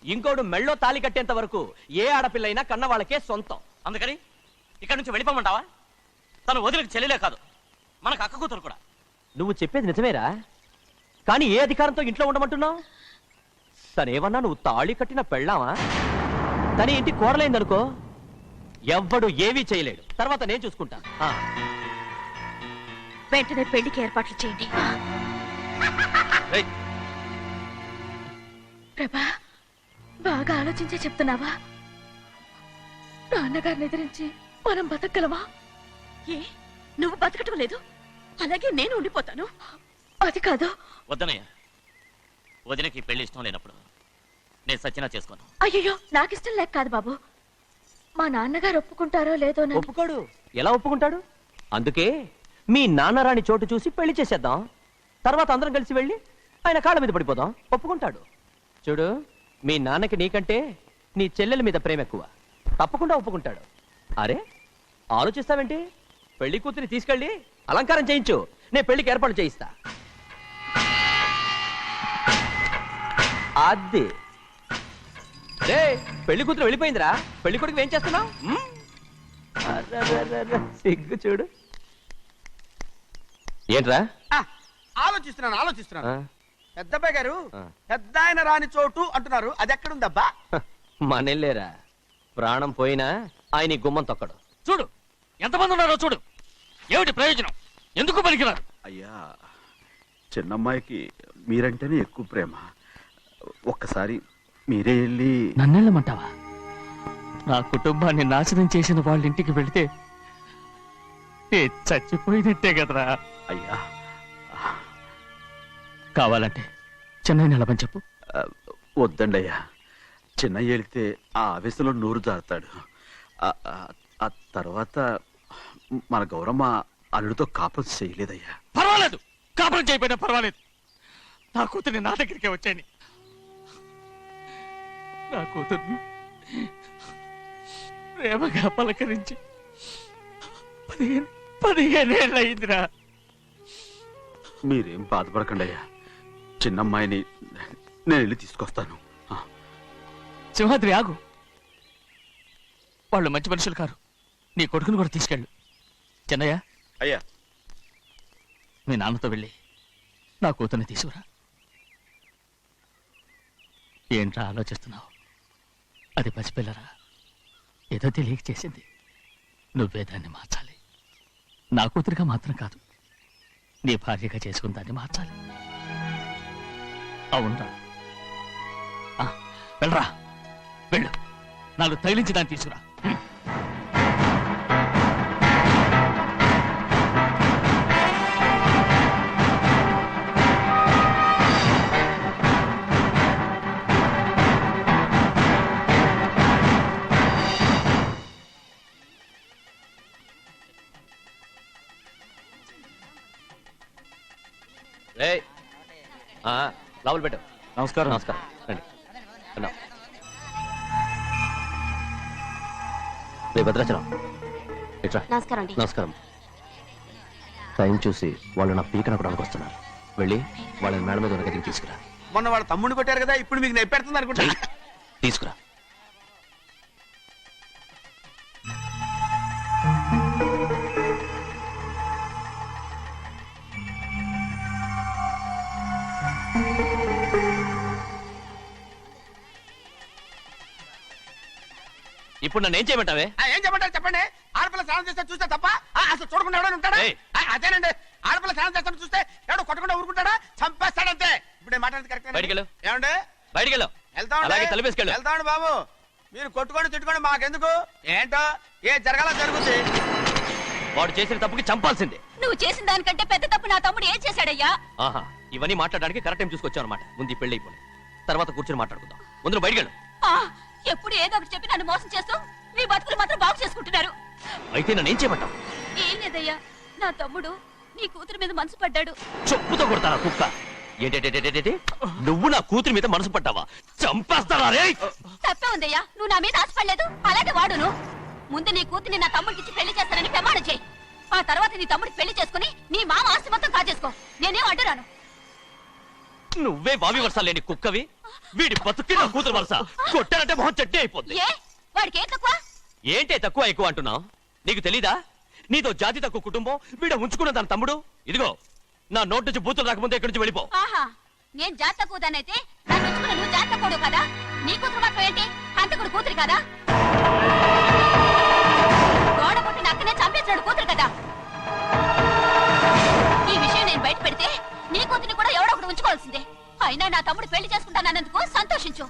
ఇంకోడు మెళ్ళో తాళి కట్టేంత వరకు ఏ ఆడపిల్లైనా కన్న వాళ్ళకే సొంతం. అందుకని ఇక్కడి నుంచి వెళ్ళిపోమంటావా? తను వదిలికి చెల్లెలే కాదు, మనకు అక్క కూతురు కూడా. నువ్వు చెప్పేది నిజమేరా, కానీ ఏ అధికారంతో ఇంట్లో ఉండమంటున్నావు? తనేమన్నా నువ్వు తాళి కట్టిన పెళ్ళావా? తన ఇంటి కోడలైందనుకో, ఎవ్వడు ఏవీ చేయలేడు. తర్వాత నేను చూసుకుంటా.
వెంటనే పెళ్లికి ఏర్పాట్లు చేయండి.
ప్రభా, బాగా ఆలోచించే చెప్తున్నావా? నాన్నగారిని ఎదిరించి మనం బతకగలవా?
ఏ, నువ్వు బతకటం లేదు, అలాగే నేను ఉండిపోతాను.
అది కాదు.
వద్దనయ్య, వదినకి పెళ్లి ఇష్టం లేనప్పుడు నేను సచ్చినా చేసుకోను.
అయ్యో, నాకిష్టం లేక కాదు బాబు. మా నాన్నగారు ఒప్పుకుంటారో లేదో.
ఒప్పుకోడు. ఎలా ఒప్పుకుంటాడు? అందుకే మీ నాన్నరాని చోటు చూసి పెళ్లి చేసేద్దాం. తర్వాత అందరం కలిసి వెళ్ళి ఆయన కాళ్ళ మీద పడిపోదాం. ఒప్పుకుంటాడు. చూడు, మీ నాన్నకి నీకంటే నీ చెల్లెల మీద ప్రేమ ఎక్కువ. తప్పకుండా ఒప్పుకుంటాడు. అరే, ఆలోచిస్తావేంటి? పెళ్లి కూతురి తీసుకెళ్ళి అలంకారం చేయించు, నేను పెళ్లికి ఏర్పాటు చేయిస్తా. అది రే, పెళ్లి కూతురు వెళ్ళిపోయిందిరా. పెళ్లి కొడుకు ఏం చేస్తున్నావు? సిగ్గు చూడు. ఏంట్రా?
ఆలోచిస్తున్నాను. పెద్దబ్బాయి గారు పెద్ద ఆయన రాని చోటు అంటున్నారు, అది ఎక్కడుందబ్బా?
మనెళ్ళేరా, ప్రాణం పోయినా ఆయన గుమ్మం తొక్కడు.
చూడు ఎంతమంది ఉన్నారో చూడు. ఏమిటి ప్రయోజనం? ఎందుకు పనికిరారు?
అయ్యా, చిన్నమ్మాయికి మీరంటేనే ఎక్కువ ప్రేమ. ఒక్కసారి మీరే వెళ్ళి.
నన్నెళ్ళమంటావా? నా కుటుంబాన్ని నాశనం చేసిన వాళ్ళ ఇంటికి వెళితే చచ్చిపోయినట్టే కదరా.
అయ్యా,
కావాలంటే చెన్నై నిలబని చెప్పు.
వద్దండి అయ్యా. చిన్నయ్య వెళితే ఆ ఆవేశంలో నోరు జారుతాడు. ఆ తర్వాత మన గౌరమ్మ అల్లుడితో కాపురం చేయలేదయ్యా.
పర్వాలేదు, కాపురం చేయకపోయినా పర్వాలేదు. నా కూతుర్ని నా దగ్గరికే వచ్చాయని. నా కూతుర్ని ప్రేమగా పలకరించి 15 ఏళ్ళు అయిందిరా.
మీరేం బాధపడకండి అయ్యా, చిన్నమ్మాయిని నేను వెళ్ళి తీసుకొస్తాను.
సింహాద్రి ఆగు, వాళ్ళు మంచి మనుషులు కారు. నీ కొడుకుని కూడా తీసుకెళ్ళు. చెన్నయ్య,
అయ్యా
మీ నాన్నతో వెళ్ళి నా కూతుర్ని తీసుకురా. ఏంట్రా ఆలోచిస్తున్నావు? అది పసిపిల్లరా, ఏదో తెలియక చేసింది. నువ్వే దాన్ని మార్చాలి. నా కూతురిగా మాత్రం కాదు, నీ భార్యగా చేసుకుని దాన్ని మార్చాలి. అవునరా, వెళ్ళరా, వెళ్ళు. నాలుగు తగిలించి దాన్ని తీసుకురా.
లోపల పెట్టు.
నమస్కారం.
నమస్కారం, రండి. రే భద్రాచలం, ఇట్రా.
నమస్కారం అండి.
నమస్కారం. టైం చూసి వాళ్ళు నా పీకన కూడా వస్తున్నారు. వెళ్ళి వాళ్ళని మేడ మీద ఉన్న గదికి తీసుకురా.
మొన్న వాళ్ళ తమ్ముడిని కొట్టారు కదా, ఇప్పుడు మీకు నెప్పెడుతుంది అనుకుంటా.
తీసుకురా. ఇప్పుడు నన్ను ఏం చేయమంటావే?
ఏం చెప్పంటారు చెప్పండి. ఆడపిల్ల స్నానం చేస్తే చూస్తే తప్ప అసలు చూడకుండా ఎవడైనా ఉంటాడా? అదేనండి, ఆడపిల్ల స్నానం చేస్తాను చూస్తే ఎవడో కొట్టకుండా ఊరుకుంటాడా? చంపేస్తాడంతే. ఇప్పుడు మాట్లాడేది కరెక్ట్.
బయటికి వెళ్ళు.
ఏమండి?
బయటికి వెళ్ళు. అలాగే తలపేసుకెళ్ళు.
వెళ్తామండి బాబు. మీరు కొట్టుకొని తిట్టుకోండి, మాకెందుకు? ఏంటో ఏ జరగాల జరుగుతుంది.
వాడు చేసిన తప్పుకి చంపాల్సిందే.
నువ్వు చేసిన దానికంటే పెద్ద తప్పు నా తమ్ముడు ఏం చేశాడయ్యా?
ఆహా, ఇవన్నీ మాట్లాడడానికి కరెక్ట్ టైం చూసుకొచ్చావు అనమాట. ముందు పెళ్లి అయిపోయి తర్వాత కూర్చొని మాట్లాడుకుందాం. ముందు బయటికి వెళ్ళు.
ఎప్పుడు ఏదో ఒకటి చెప్పి నన్ను మోసం చేస్తూ మీ బతుకులు మాత్రం బాగు చేసుకుంటున్నారు.
అయితే నన్ను ఏం చేయమంటావు?
ఏం లేదయ్యా, నా తమ్ముడు నీ కూతురు మీద మనసు పడ్డాడు.
చెప్పుతో కొడతారా కుక్క? ఏంటంటే నువ్వు నా కూతురి మీద మనసు పడ్డావా? చంపేస్తారా రే?
తప్పే ఉందయ్యా, నువ్వు నా మీద ఆశపడలేదు, అలాగే వాడును. ముందు నీ కూతుర్ని నా తమ్ముడికి పెళ్లి చేస్తానని ప్రమాణం చేయి. ఆ తర్వాత నీ తమ్ముడికి పెళ్లి చేసుకుని నీ మామ ఆస్తి మొత్తం కాజేసుకో. నేనేం అడ్డురాను.
నువ్వే వావి వరస లేని కుక్కవి. వీడి బతుక్కి నా కూతురు వరస. కొట్టానంటే మొహం చెడ్డే అయిపోద్ది.
ఏ వాడికి ఏం తక్కువ?
ఏంటే తక్కువ ఎక్కువ అంటున్నావు? నీకు తెలీదా? నీతో జాతి తక్కువ కుటుంబం వీడ ఉంచుకున్న దాని తమ్ముడు. ఇదిగో నా నోటి నుంచి బూతులు రాకముందే ఇక్కడి నుంచి వెళ్ళిపో.
ఆహా, నేను జాతి తక్కువదానైతే నన్ను ఉంచుకున్న నువ్వు జాతి తక్కువ కదా? నీ కూతురు మాత్రం ఏంటి? హంతకుడు కూతురు కదా? గోడ పుట్టిన అక్కనే చంపేశాడు కూతురు కదా? ఈ విషయం నేను బయట పెడితే నీ కూతురిని కూడా ఎవడో ఒకటి ఉంచుకోవాల్సిందే. అయినా నా తమ్ముడు పెళ్లి చేసుకుంటానన్నందుకు సంతోషించు.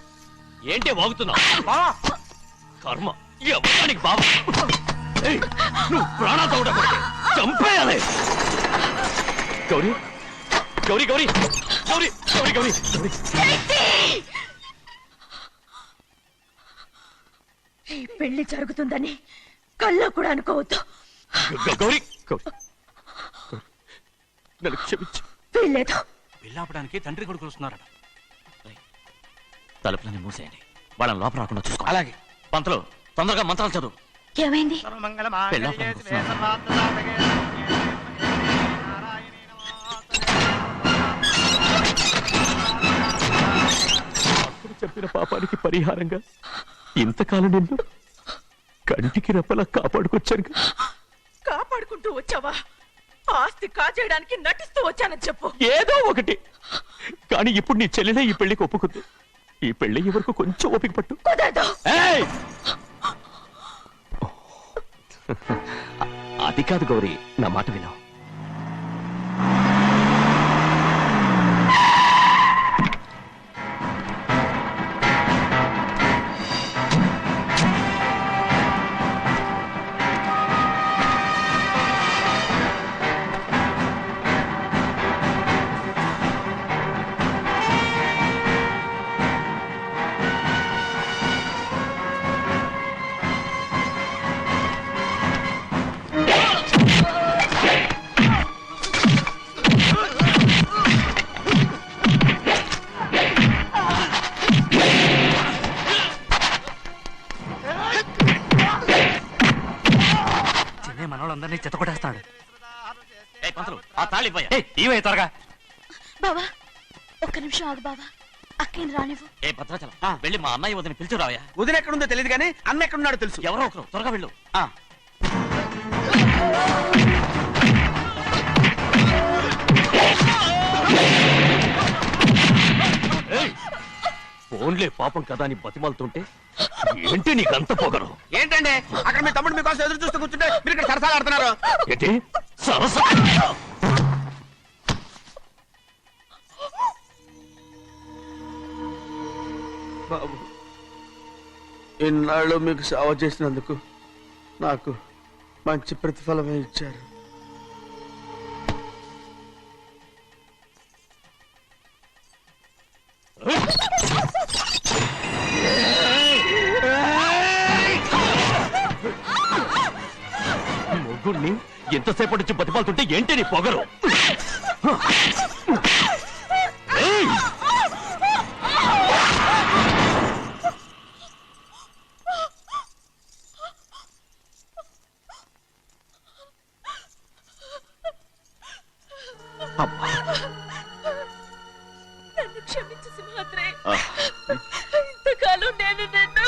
ఏంటే వాగుతున్నావు? కర్మ ఎవరికి బాబా. నువ్వు ప్రాణాలతో ఉండకూడదు, చంపేయాలి. గౌరీ గౌరీ గౌరీ గౌరీ గౌరీ గౌరీ
ఈ పెళ్లి జరుగుతుందని కళ్ళ కూడా అనుకోవద్దు.
గౌరీ నన్ను క్షమించు.
వీల్లేదు.
పెళ్ళాపడానికి తండ్రి కొడుకులు వస్తున్నారట.
తలుపులని మూసేయండి, వాళ్ళని లోపల రాకుండా చూసుకో.
అలాగే.
పంతలు తొందరగా మంత్రాలు చదువు.
ఏమైంది?
అప్పుడు చెప్పిన పాపానికి పరిహారంగా ఇంతకాలం నిన్ను కంటికి రెప్పలా కాపాడుకొచ్చాను.
కాపాడుకుంటూ వచ్చావా? ఆస్తి కాజేయడానికి నటిస్తూ వచ్చానని చెప్పు.
ఏదో ఒకటి. కానీ ఇప్పుడు నీ చెల్లెలే ఈ పెళ్లికి ఒప్పుకుంది. ఈ పెళ్లి వరకు కొంచెం ఓపిక పట్టు.
కుదరదు.
అది కాదు గౌరీ, నా మాట విను.
చితకొట్టేస్తాడు.
పంతులు ఆ తాళి పోయా
ఇవే త్వరగా.
బావా ఒక్క నిమిషం ఆగు బావా, అక్కేని రానివ్వు.
ఏ భద్రాచలం వెళ్ళి మా అన్నయ్య వదిన పిలిచురావయ్యా.
వదిన ఎక్కడుందో తెలియదు కానీ అన్న ఎక్కడున్నాడో తెలుసు.
ఎవరో ఒకరు త్వరగా వెళ్ళు. ఫోన్లే పాపం కదా అని బతిమాలుతుంటే ఏంటి నీకంత పొగరు?
ఏంటండి అక్కడ మీ తమ్ముడు మీకోసం ఎదురు చూస్తూ కూర్చుంటే మీరు ఇక్కడ సరసాలు ఆడుతున్నారు.
ఏంటి సరసా?
బాబు, ఇన్నాళ్ళు మీకు సేవ చేసినందుకు నాకు మంచి ప్రతిఫలమే ఇచ్చారు.
మొగుడిని ఎంతసేపటి నుంచి బతిమాలుతుంటే ఏంటి నీ పొగరు?
నన్ను క్షమించు సింహాద్రి. ఇంతకాలం నేను నిన్ను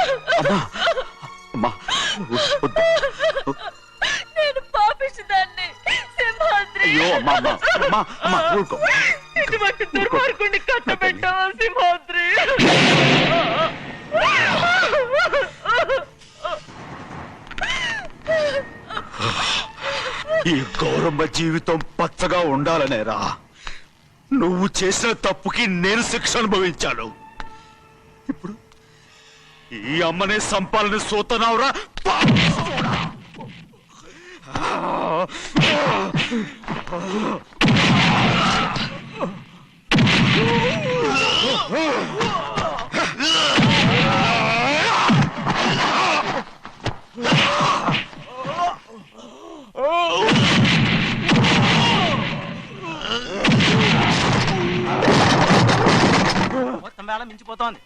నేను పాపించదాన్ని సింహాద్రి. ఇటువంటి దుర్మార్గుడిని కట్టబెట్టావా సింహాద్రి?
ఈ గౌరమ్మ జీవితం పచ్చగా ఉండాలనేరా నువ్వు చేసిన తప్పుకి నేను శిక్ష అనుభవించాను. ఇప్పుడు ఈ అమ్మనే సంపాలని సోతనావురా.
మొత్తం వేళ మించిపోతోంది.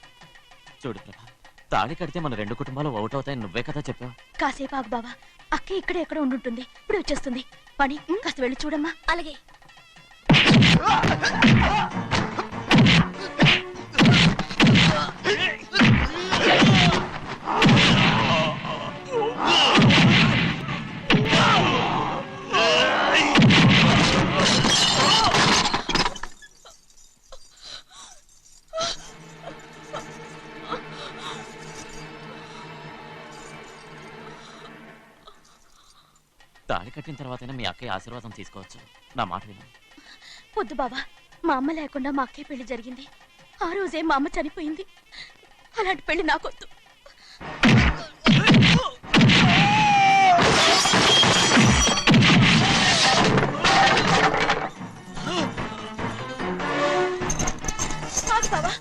చూడు ప్రభా, తాళి కడితే మన రెండు కుటుంబాలు అవుట్ అవుతాయని నువ్వే కదా చెప్పావు.
కాసేపు ఆగు బావా, అక్కే ఇక్కడే ఎక్కడ ఉండుంటుంది, ఇప్పుడు వచ్చేస్తుంది. పని కాస్త వెళ్ళి చూడమ్మా. అలాగే.
తాళి కట్టిన తర్వాతైనా మీ అక్కయ్య ఆశీర్వాదం తీసుకోవచ్చు. నా మాట విను.
వద్దు బాబా, మా అమ్మ లేకుండా మా అక్కయ్య పెళ్లి జరిగింది. ఆ రోజే మా అమ్మ చనిపోయింది. అలాంటి పెళ్లి నాకొద్దు. బాబా,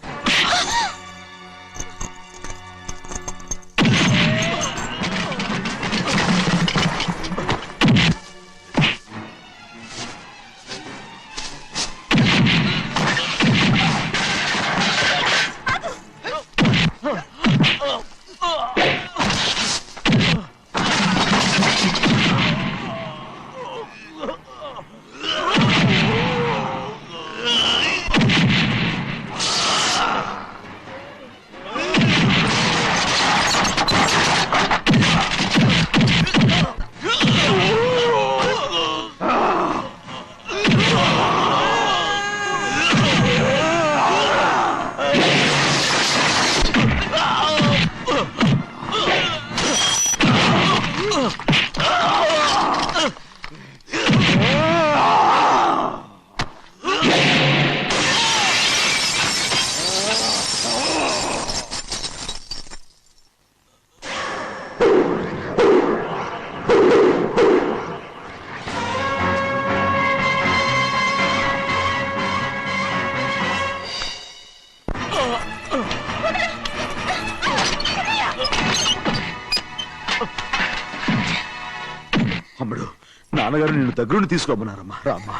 అమ్ముడు, నాన్నగారు నిన్ను దగ్గరుండి తీసుకోమన్నారమ్మా. రామ్మా.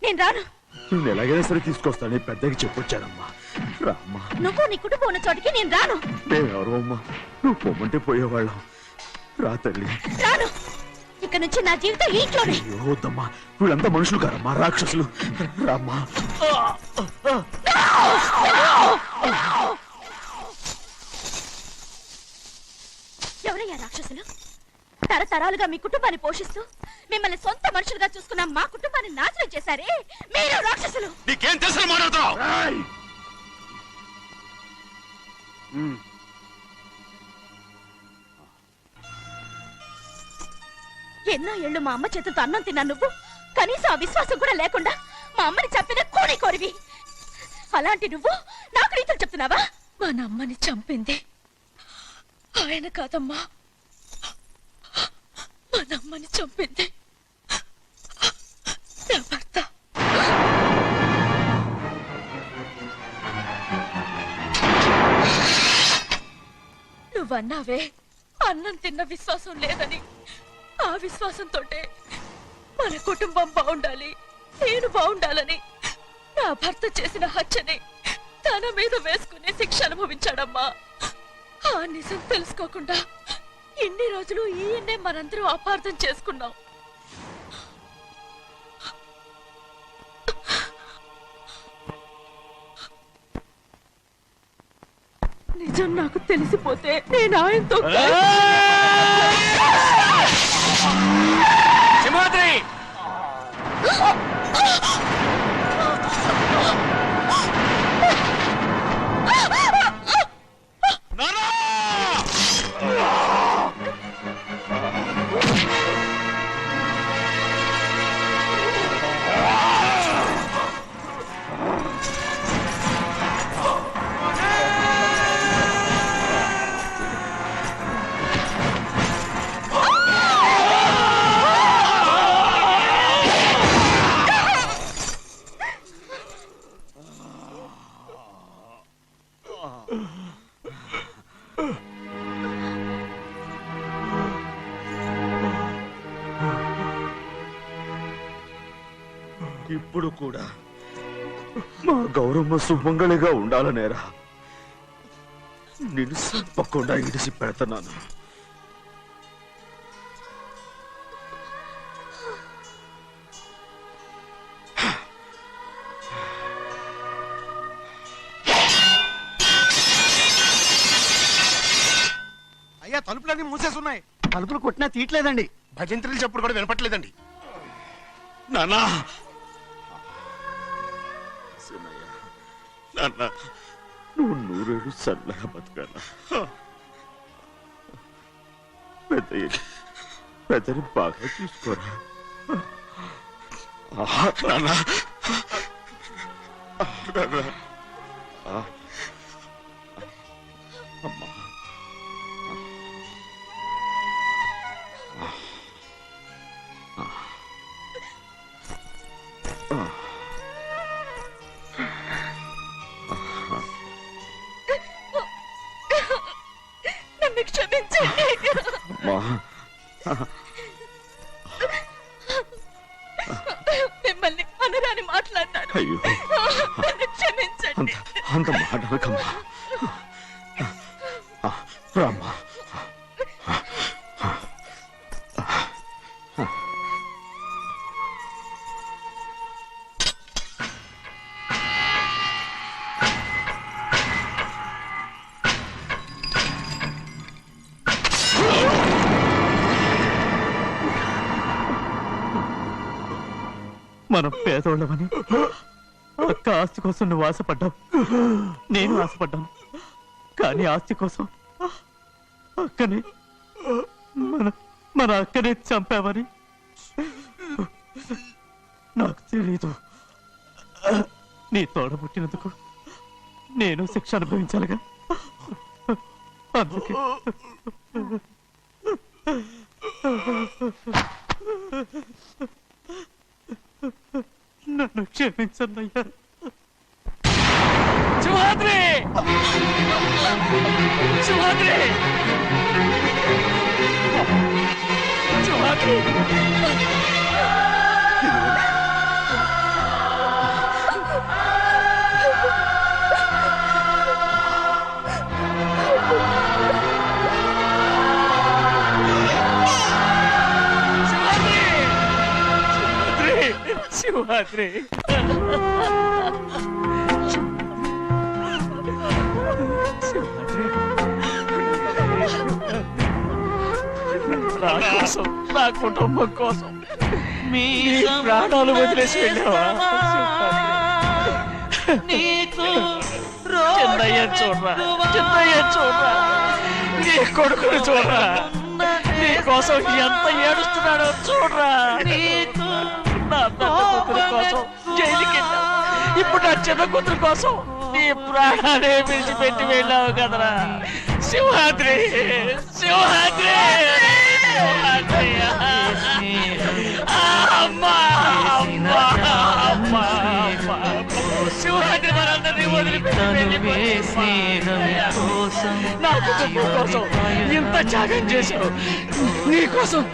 నేను రాను.
నిన్ను ఎలాగైనా సరే తీసుకొస్తాను, పెద్దకి చెప్పొచ్చానమ్మా. రామ్మా.
నువ్వు నీ కుటుంబం ఉన్న చోటికి నేను రాను.
మేమెవరో అమ్మా, నువ్వు పొమ్మంటే పోయేవాళ్ళం. రా తల్లి.
రాను. ఇక నుంచి నా జీవితం ఇంట్లోనే.
వద్దమ్మా, వీళ్ళంతా మనుషులు కారమ్మా, రాక్షసులు. రామ్మా.
ఎవరయ్యా రాక్షసులు? తరతరాలుగా మీ కుటుంబాన్ని పోషిస్తూ మిమ్మల్ని సొంత మనుషులుగా చూసుకున్న మా కుటుంబాన్ని నాశనం చేశారే మీరు రాక్షసులు.
నీకేం తెలుసు మాట్లాడుతున్నావు?
ఎన్నో ఏళ్ళు మా అమ్మ చేతులతో అన్నం తిన్నా నువ్వు కనీసం ఆ విశ్వాసం కూడా లేకుండా మా అమ్మని చంపిన కోడి కోరివి. అలాంటి నువ్వు నాకు రీతులు చెప్తున్నావా? మన అమ్మని చంపింది ఆయన కాదమ్మా, మన అమ్మని చంపింది నా భర్త. నువ్వన్నావే అన్నం తిన్న విశ్వాసం లేదని. ఆ విశ్వాసంతో మన కుటుంబం బాగుండాలి, నేను బాగుండాలని నా భర్త చేసిన హత్యని తన మీద వేసుకునే శిక్ష అనుభవించాడమ్మా. ఆ నిజం తెలుసుకోకుండా ఇన్ని రోజులు ఈయన్నే మనందరూ అపార్థం చేసుకున్నాం. నిజం నాకు తెలిసిపోతే నేను ఆయనతో
సింహాద్రి!
ఇప్పుడు కూడా మా గౌరమ్మ సుమంగళిగా ఉండాలనేరా నిన్ను సంపకుండా ఇడిసి పెడుతున్నాను.
అయ్యా తలుపులన్నీ మూసేసున్నాయి.
తలుపులు కొట్టినా తీయట్లేదండి.
భజంత్రులు చెప్పుడు కూడా వినపట్లేదండి.
నాన్నా, నాన్న నువ్వు 100 ఏళ్ళు చల్లగా బతకాలా. పెద్దని బాగా చూసుకోరా నాన్న. అమ్మా
నన్ను క్షమించండి. మిమ్మల్ని అనరాని మాట్లాడినాను.
అయ్యో,
నన్ను క్షమించండి.
అంత మాటలకమ్మా. రామ్మా.
మనం పేదోళ్ళమని అక్క ఆస్తి కోసం నువ్వు ఆశపడ్డావు, నేను ఆశపడ్డాను. కానీ ఆస్తి కోసం అక్కని మన అక్కనే చంపావని నాకు తెలీదు. నీ తోడబుట్టినందుకు నేను శిక్ష అనుభవించాలిగా. అందుకే నన్ను క్షమించన్నయ్యా.
సింహాద్రి! సింహాద్రి! సింహాద్రి! సింహాద్రి!
సింహాద్రి నా కోసం నా కుటుంబం కోసం మీ ప్రాణాలు వదిలేసి వెళ్ళావా చిన్నయ్య చూడరా చిన్నయ్య చూడరా నీ కొడుకుని చూడరా నీ కోసం ఎంత ఏడుస్తున్నాడో చూడరా నా పెద్ద కూతురు కోసం జైలుకి వెళ్ళావు ఇప్పుడు నా చిన్న కూతురు కోసం నీ ప్రాణాలే విడిచిపెట్టి వెళ్ళావు కదరా సింహాద్రి సింహాద్రి సింహాద్రి అమ్మా అమ్మా అమ్మా సింహాద్రి మనందరినీ వదిలిపెట్టి నా కుటుంబం కోసం ఇంత త్యాగం చేశావు నీ కోసం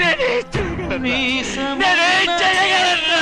నేనేం చేయగలను